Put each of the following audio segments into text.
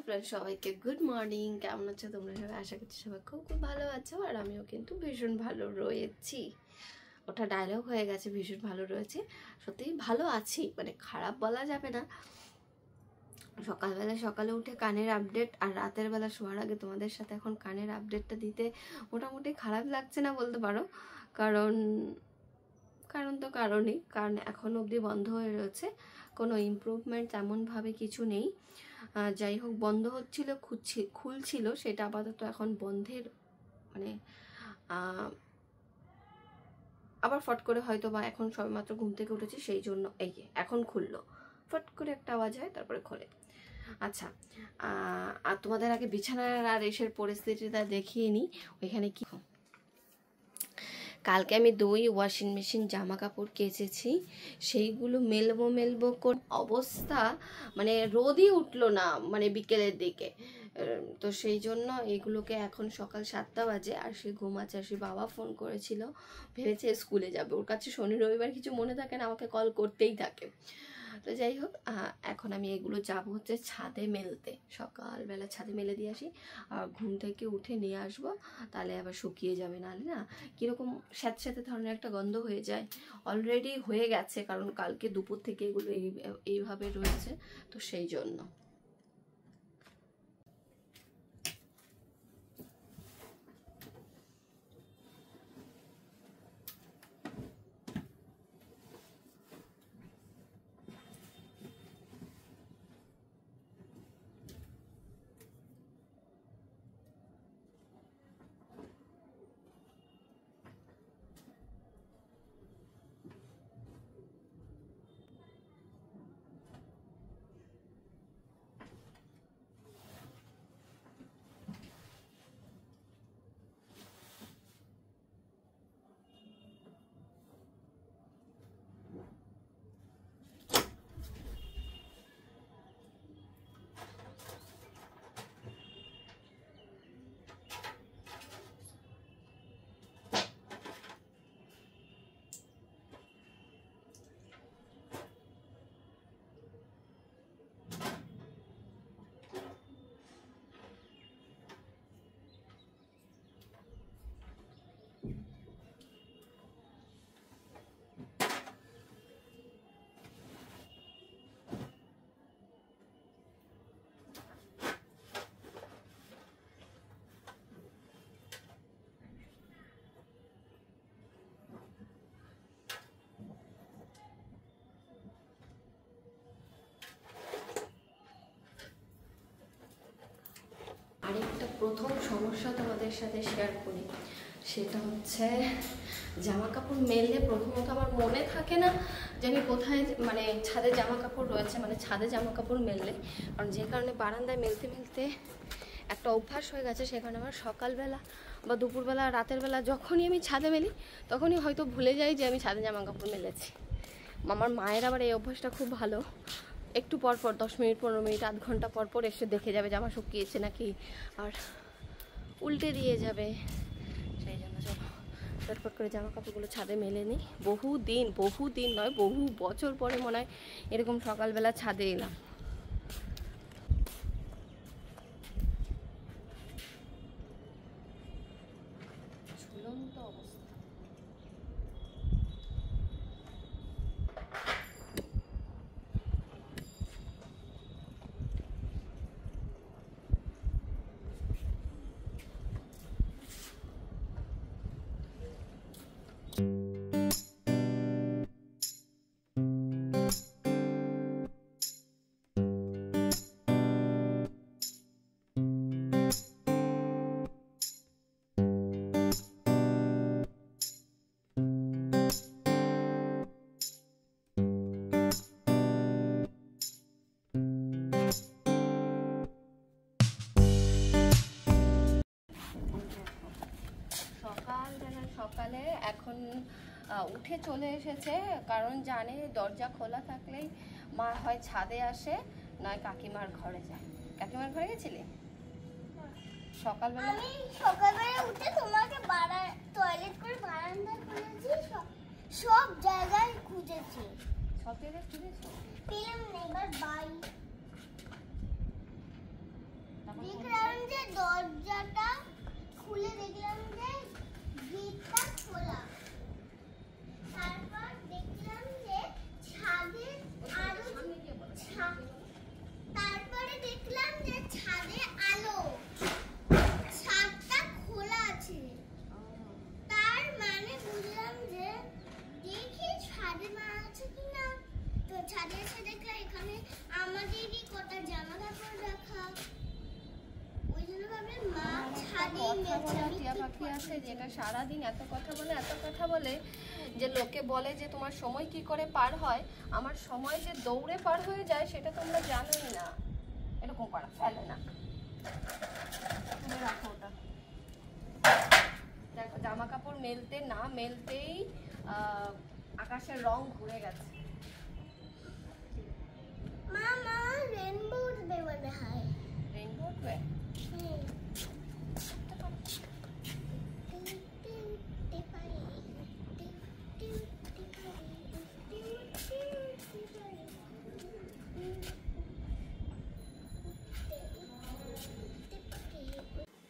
Friend, সবাইকে good morning. কেমন আছো তোমরা সবাই? আশা করছি সবাই খুব খুব ভালো আছো, আর আমিও কিন্তু ভীষণ ভালো রয়েছি। ওটা ডায়লগ হয়ে গেছে, ভীষণ ভালো রয়েছে। সত্যিই ভালো আছি, মানে খারাপ বলা যাবে না। সকালে উঠে কানের আপডেট, আর রাতের বেলা শোয়ার আগে তোমাদের সাথে এখন কানের আপডেটটা দিতে মোটামুটি খারাপ লাগছে না বলতে পারো। কারণ তো কারণ এখন অবধি বন্ধ হয়ে রয়েছে, কোনো ইমপ্রুভমেন্ট তেমনভাবে কিছু নেই। যাই হোক, বন্ধ হচ্ছিল, খুলছিল, সেটা আপাতত এখন বন্ধের মানে আবার ফট করে হয়তো বা এখন সবেমাত্র ঘুম থেকে উঠেছি, সেই জন্য এই যে এখন খুললো, ফট করে একটা আওয়াজ হয়, তারপরে খোলে। আচ্ছা, আর তোমাদের আগে বিছানার আর এসের পরিস্থিতিটা দেখিয়ে নিই। ওইখানে কি, কালকে আমি ওয়াশিং মেশিন জামা কাপড় কেচেছি, সেইগুলো মেলবো অবস্থা, মানে রোদই উঠলো না, মানে বিকেলের দিকে। তো সেই জন্য এগুলোকে এখন সকাল 7টা বাজে, আর সে ঘুমাচ্ছে। আর সে বাবা ফোন করেছিল, ভেবেছে স্কুলে যাবে। ওর কাছে শনি রবিবার কিছু মনে থাকে না, আমাকে কল করতেই থাকে। তো যাই হোক, এখন আমি এগুলো যাবো হচ্ছে ছাদে মেলতে। সকালবেলা ছাদে মেলে দিয়ে আসি, আর ঘুম থেকে উঠে নিয়ে আসবো, তাহলে আবার শুকিয়ে যাবে, নাহলে না কীরকম স্যাঁতস্যাঁতে ধরনের একটা গন্ধ হয়ে যায়। অলরেডি হয়ে গেছে, কারণ কালকে দুপুর থেকে এগুলো এইভাবে রয়েছে, তো সেই জন্য। আরেকটা প্রথম সমস্যা তোমাদের সাথে শেয়ার করি, সেটা হচ্ছে জামা কাপড় মেললে প্রথমত আমার মনে থাকে না যে আমি কোথায়, মানে ছাদে জামা কাপড় রয়েছে, মানে ছাদে জামা কাপড় মেললে, কারণ যে কারণে বারান্দায় মেলতে একটা অভ্যাস হয়ে গেছে। সেখানে আমার সকালবেলা বা দুপুরবেলা, রাতের বেলা যখনই আমি ছাদে মেলি, তখনই হয়তো ভুলে যাই যে আমি ছাদে জামা কাপড় মেলেছি। আমার মায়ের আবার এই অভ্যাসটা খুব ভালো, একটু পরপর 10 মিনিট 15 মিনিট আধ ঘন্টা পরপর এসে দেখে যাবে জামা শুকিয়েছে নাকি, আর উল্টে দিয়ে যাবে। সেই জন্য চলো চটপট করে জামা কাপড়গুলো ছাদে মেলে নিই। বহু দিন নয়, বহু বছর পরে মনে হয় এরকম সকালবেলা ছাদে এলাম। ঝুলন্ত অবস্থা। সকালে এখন উঠে চলে এসেছে, কারণ জানে দরজা খোলা থাকলেই মা হয় ছাদে আসে, নয় কাকিমার ঘরে যায়। কাকিমার ঘরে গেছিলি? সকালবেলা উঠে তোমাকে টয়লেট করে বারান্দায় খুঁজেছি, সব জায়গায় খুঁজেছি। সব জায়গায় খুঁজেছি, পেলাম না। এবার বাই দেখলাম যে দরজাটা খুলে দেখলাম যে গেটটা খোলা। তারপর দেখলাম যে ছাদে আলো, তারপরে দেখলাম যে ছাদে আলো, ছাদটা খোলা আছে। তার মানে বুঝলাম যে দেখি ছাদে মা আছে কিনা। তো ছাদে এসে দেখলাম এখানে আমাদেরই কটা জামা কাপড় রাখা। ওই জন্য ভাবলাম মা ছাদে টিয়া পাখি আছে যেটা সারাদিন এত কথা বলে যে লোকে বলে যে তোমার সময় কি করে পার হয়। আমার সময় যে দৌড়ে পার হয়ে যায় সেটা তোমরা জানোই না। এরকম করা ফেলে না, রাখো ওটা। দেখো জামা কাপড় মেলতে না মেলতেই আকাশের রং ঘুরে গেছে। মামা রেনবো উঠবে মনে হয়। রেনবো উঠবে?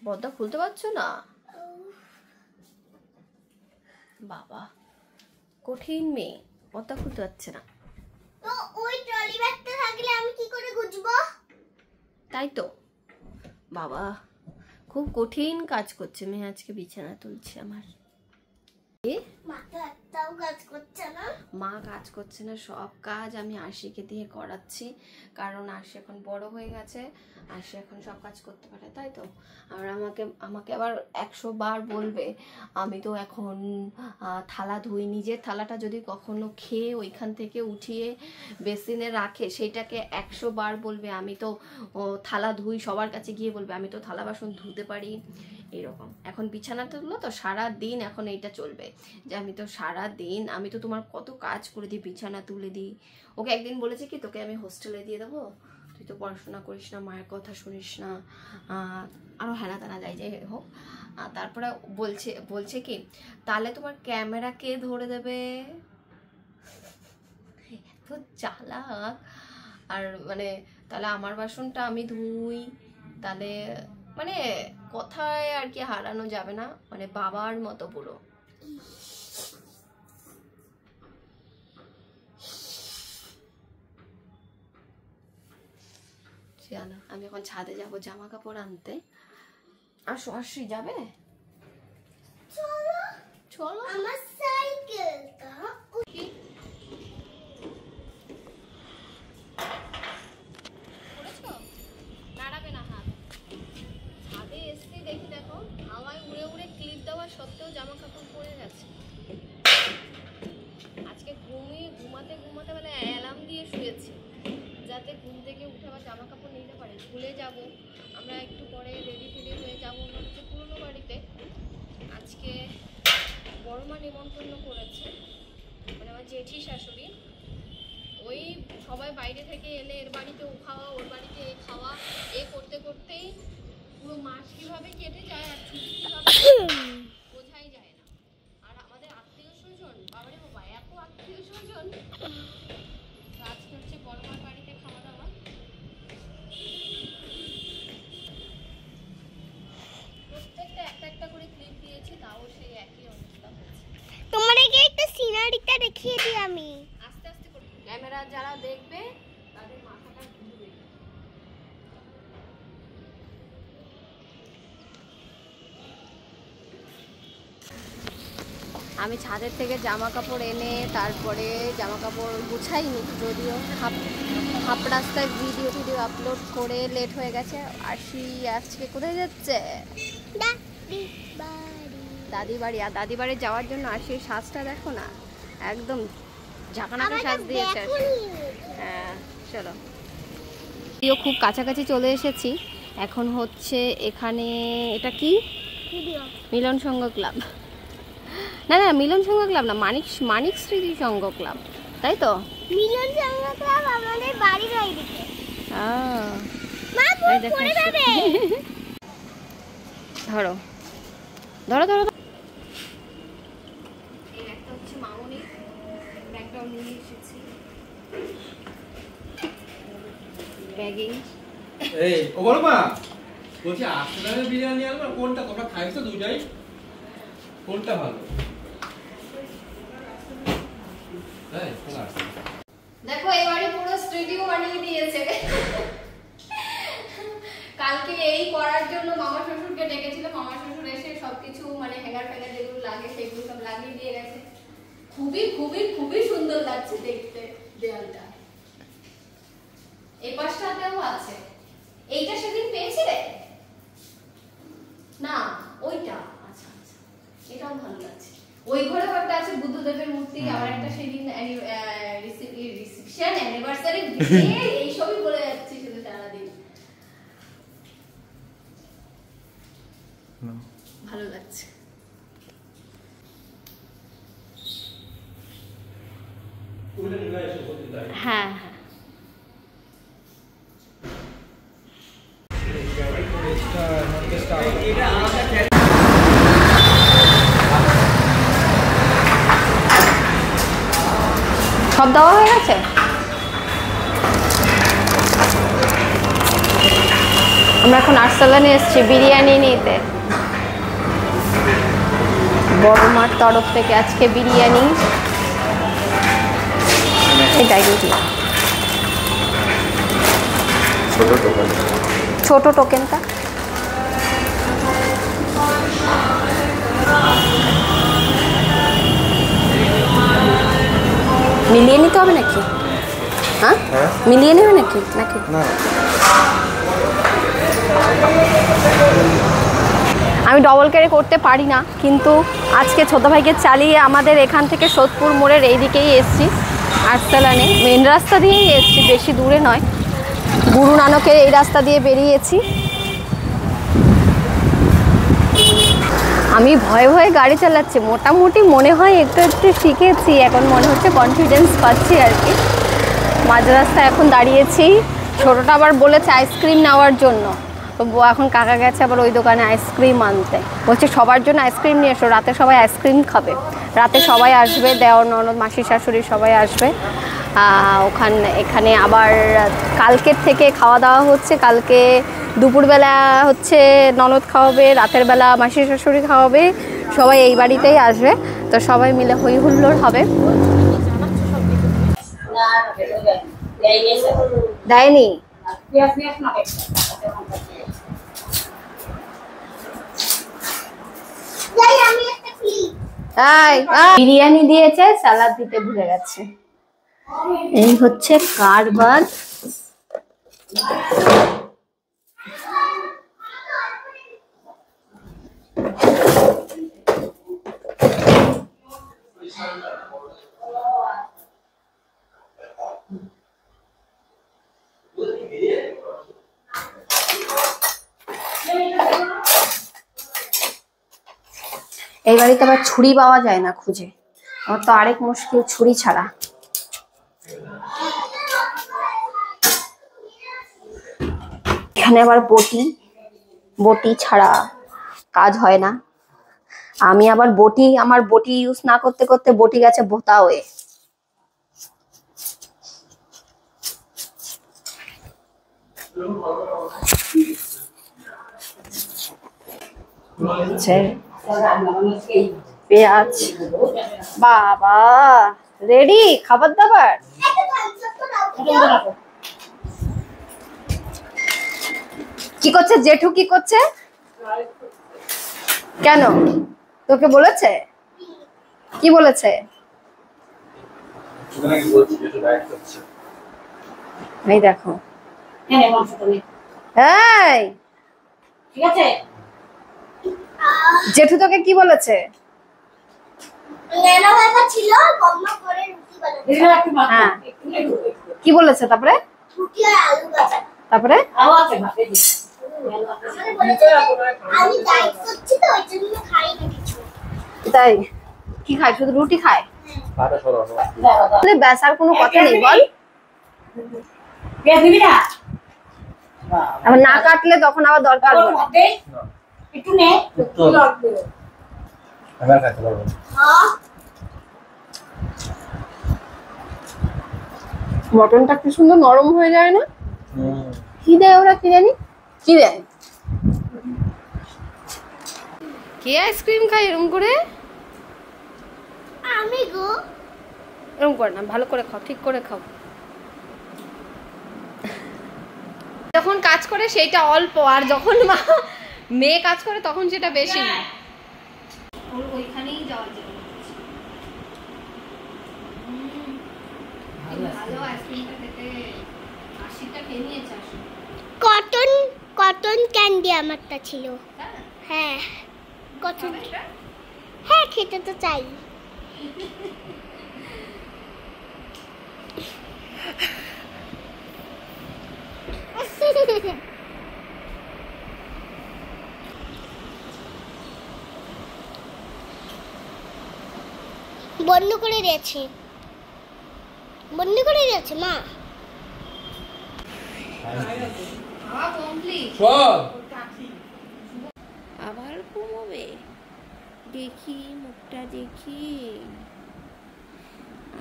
পর্দা খুলতে পারছো না বাবা, কঠিন মেয়ে, পর্দা খুলতে পারছে না। তো ওই ট্রলি ব্যাগটা থাকলে আমি কি করে গুছবো? তাই তো বাবা, খুব কঠিন কাজ করছে মেয়ে। আজকে বিছানা তুলছে আমার। মা তো একটাও কাজ করছে না। মা কাজ করছে না, সব কাজ আমি আশিকে দিয়ে করাচ্ছি। কারণ আশি এখন বড় হয়ে গেছে, আশি এখন সব কাজ করতে পারে, তাই তো। আর আমাকে আবার 100 বার বলবে আমি তো এখন থালা ধুই। নিজের থালাটা যদি কখনো খেয়ে ওইখান থেকে উঠিয়ে বেসিনে রাখে, সেইটাকে 100 বার বলবে আমি তো থালা ধুই। সবার কাছে গিয়ে বলবে আমি তো থালা বাসন ধুতে পারি। এরকম এখন বিছানা তুললো তো সারা দিন এখন এইটা চলবে যে আমি তো সারা দিন, আমি তো তোমার কত কাজ করে দিই, বিছানা তুলে দিই। ওকে একদিন বলেছে কি তোকে আমি হোস্টেলে দিয়ে দেবো, তুই তো পড়াশোনা করিস না, মায়ের কথা শুনিস না, আরও হেনা তেনা যাই যাই হোক। তারপরে বলছে কি তাহলে তোমার ক্যামেরা কে ধরে দেবে? এত চালাক। আর মানে তাহলে আমার বাসনটা আমি ধুই, তাহলে মানে কথায় আর কি হারানো যাবে না, মানে বাবার মতো পুরো। চলো আমি এখন ছাদে যাব জামা কাপড় আনতে। আসো, আসি যাবে? চলো চলো। আমার সাইকেলটা নাড়াবে না হাত। ছাদে এসে দেখি দেখো হাওয়ায় উড়ে উড়ে ক্লিপ দেওয়া সত্ত্বেও জামা কাপড় পরে গেছে। আজকে ঘুমাতে মানে অ্যালার্ম দিয়ে শুয়েছি যাতে ঘুম থেকে উঠে আবার জামা কাপড় নিতে পারে। ভুলে যাব, আমরা একটু পরে রেডি ফেডি হয়ে যাবো হচ্ছে পুরনো বাড়িতে। আজকে বড় মা নিমন্ত্রণ করেছে, মানে আমার জেঠি শাশুড়ি। ওই সবাই বাইরে থেকে এলে এর বাড়িতে ও খাওয়া, ওর বাড়িতে এ খাওয়া, এ করতে করতেই পুরো মাস কীভাবে কেটে যায় আর ছুটি কীভাবে বোঝাই যায় না। আর আমাদের আত্মীয় স্বজন, বাবারে বাবা এত আত্মীয় স্বজন। আজকে হচ্ছে বড় মার বাড়িতে খাওয়া দাওয়া। প্রত্যেকটা একটা করে ক্লিপ দিয়েছি, তাও সেই একই অবস্থা হয়েছে। তোমাদেরকে একটা সিনারিটা দেখিয়ে দিই আমি। আস্তে আস্তে করে ক্যামেরা যারা দেখবে তাদের মাথাটা ঘুরবে। আমি ছাদের থেকে জামা কাপড় এনে তারপরে জামা কাপড় গুছাইনি, যদিও হাফ রাস্তায় ভিডিও আপলোড করে লেট হয়ে গেছে। আরশি আজকে কোথায় যাচ্ছে? দাদি বাড়ি। আর দাদি বাড়ি যাওয়ার জন্য আরশির সাজটা দেখো না, একদম ঝাঁকানাকা সাজ দিয়েছে। হ্যাঁ চলো, খুব কাছাকাছি চলে এসেছি। এখন হচ্ছে এখানে এটা কি মিলন সংঘ ক্লাব, না মিলন সংঘ ক্লাব না, মানিক স্মৃতি সংঘ ক্লাব, তাই তো? মিলন সংঘ ক্লাব আমাদের বাড়ির এইদিকে। ধরো ধরো ধরো। এই একটা হচ্ছে মামনি, ব্যাগটাও নিয়ে এসেছি। ব্যাগিং। এই ও বড় মা, বলছি আর্সেনালের বিরিয়ানি আনবো কোনটা তোমরা খাইছো দুইটাই কোনটা ভালো তাই কোন আর্সেনাল দেখো এবারে পুরো স্টুডিও বানিয়ে দিয়েছে কালকে এই করার জন্য মামা শ্বশুরকে ডেকেছিল মামা শ্বশুর এসে সবকিছু মানে হ্যাঙ্গার ফ্যাঙ্গার যেগুলো লাগে সেগুলো সব লাগিয়ে দিয়ে গেছে খুবই খুবই খুবই সুন্দর লাগছে দেখতে দেয়ালটা এই পাশটাতেও আছে এইটা সেদিন পেয়েছিলে না ওইটা আচ্ছা আচ্ছা এটাও ভালো লাগছে ওই ঘরেও একটা আছে বুদ্ধদেবের মূর্তি আবার একটা সেদিন রিসেপশন অ্যানিভার্সারি এই সবই বলে যাচ্ছি শুধু সারাদিন ভালো লাগছে হ্যাঁ হ্যাঁ সব দেওয়া হয়ে গেছে আমরা এখন আর্সেলানে এসেছি বিরিয়ানি নিতে বড় মার তরফ থেকে আজকে বিরিয়ানি এটাই দিই ছোট টোকেনটা মিলিয়ে নিতে হবে নাকি হ্যাঁ মিলিয়ে নেবে নাকি নাকি না আমি ডবল ক্যারি করতে পারি না কিন্তু আজকে ছোট ভাইকে চালিয়ে আমাদের এখান থেকে সোদপুর মোড়ের এই দিকেই এসছি আর্সেলানে মেন রাস্তা দিয়েই এসছি বেশি দূরে নয় গুরু নানকের এই রাস্তা দিয়ে বেরিয়েছি আমি ভয়ে ভয়ে গাড়ি চালাচ্ছি মোটামুটি মনে হয় একটু একটু শিখেছি এখন মনে হচ্ছে কনফিডেন্স পাচ্ছি আর কি মাঝ রাস্তায় এখন দাঁড়িয়েছি ছোটোটা আবার বলেছে আইসক্রিম নেওয়ার জন্য তো এখন কাকা গেছে আবার ওই দোকানে আইসক্রিম আনতে বলছে সবার জন্য আইসক্রিম নিয়ে এসো রাতে সবাই আইসক্রিম খাবে রাতে সবাই আসবে দেওর ননদ মাসি শাশুড়ি সবাই আসবে এখানে আবার কালকের থেকে খাওয়া দাওয়া হচ্ছে কালকে দুপুরবেলা হচ্ছে ননদ খাওয়াবে রাতের বেলা মাসি শাশুড়ি খাওয়াবে সবাই এই বাড়িতেই আসবে তো সবাই মিলে হই হুল্লোড় হবে দেয়নি বিরিয়ানি দিয়েছে সালাদ দিতে ভুলে গেছে এই হচ্ছে কারবার এই বাড়িতে আবার ছুরি পাওয়া যায় না খুঁজে আমার তো আরেক মুশকিল ছুরি ছাড়া এখানে আবার বটি ছাড়া কাজ হয় না আমি আবার আমার বটি ইউজ না করতে করতে বটি গেছে বোতা হয়ে পেঁয়াজ বাবা রেডি খাবার দাবার কি করছে জেঠু কি করছে কেন তোকে বলেছে কি বলেছে এই দেখো এই ঠিক আছে জেঠু তোকে কি বলেছে কি বলেছে তারপরে তারপরে তাই কি খায় শুধু রুটি খায় ব্যাস আর কোনো কথা নেই বল আবার না কাটলে তখন আবার দরকার একটু নে মটনটা কি সুন্দর নরম হয়ে যায় না কি দেয় ওরা কি জানি কি দেয় কে আইসক্রিম খায় এরকম করে? আমি গো। এরকম করে না, ভালো করে খাও, ঠিক করে খাও। যখন কাজ করে সেটা অল্প, আর যখন মেয়ে কাজ করে তখন সেটা বেশি। ওর ওইখানেই যাওয়ার জন্য ভালো আইসক্রিমটা খেতে। 80টা খেয়ে নিয়েছে। কটন কটন ক্যান্ডি আমারটা ছিল। হ্যাঁ কটন। হ্যাঁ খেতে তো চাই। বন্ধ করে দিয়েছি, বন্ধ করে দিয়েছে মা। আবার ঘুমোবে? দেখি মুখটা দেখি,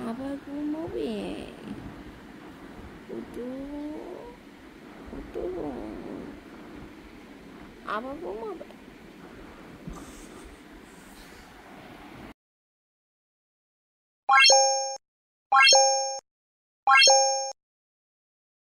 আবার ঘুমোবে? আবার ঘুমাবে?